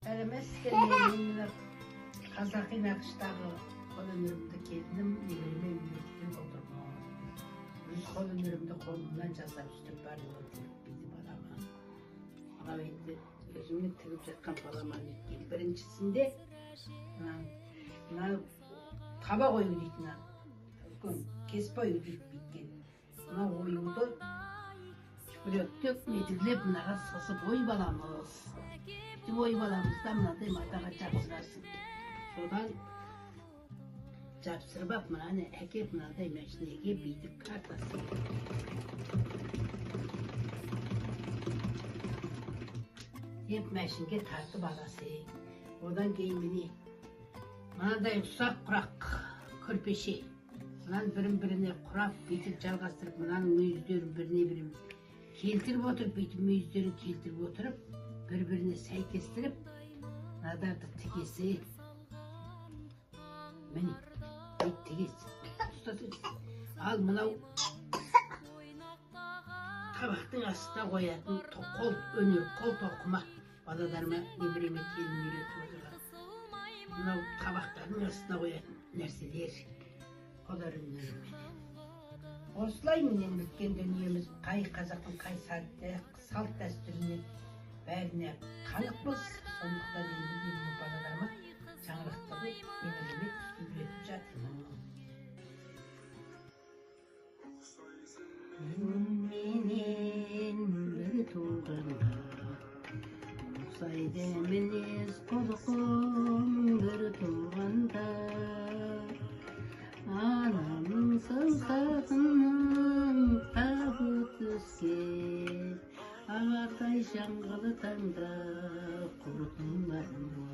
Әріместе мен қазақи нақыштағы қолөнерімді келдім, немеремен үйреттім отырмын. Өз қолөнерімді қолымнан жасап үстіп барып отырып дейді балама. Мынау енді өзімнің тігіп жатқан балама неткен. Біріншісінде мына табақ ою дейтін үлкен кеспе ою дейді біткен. Мына оюды шүкіректеп нетігілеп мынаға сысып ой баламыз. Ой баламызда мынадай матаға жапсырасың. Содан жапсырып ап мынаны әкеп мынадай мәшинеге бүйтіп картасын. Деп мәшинеге тартып аласың. Одан кейін міне мынадай ұсақ құрақ көрпеше. Мынаны бірін-біріне құрап бүйтіп жалғастырып, мынаның мүйіздерін біріне-бірін келтіріп отырып, бүйтіп мүйіздерін келтіріп отырып, бір-біріне сәйкестіріп, мынадарды тігесі. Міне, бүйтіп тігесі. Ал мынау табақтың астына қоятын қол өнер, қол тоқыма. Балаларыма немереме келін үйретіп отырған. Мынау табақтардың астына қоятын нәрселер. Қолдар өнеріменен. Осылай менен біткен дүниеміз қай қазақтың қай салт дәстүріне бәріне қанықпыз. Сондықтан енді менің балаларыма жаңалықтарды немереме үйретіп жатырмын. Менен бір туғанда ұқсайды мінез құлқым бір туғанда анамның саусағының табы түскен ағардай жаңғылы таңда құртым бар ма?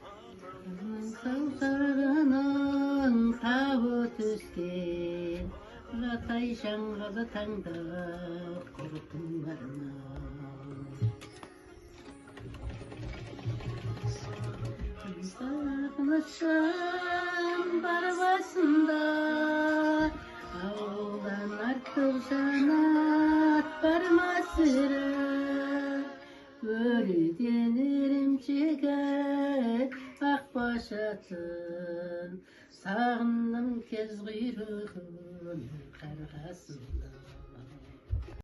Анамның саусағының табы түскен ағардай жаңғылы таңда құртым бар ма? Сағынышым бар басында ауылдан артық жанат бар ма сірә? Өреден ірімшігі ақ башатын сағындым кез құйрығын қарға сында.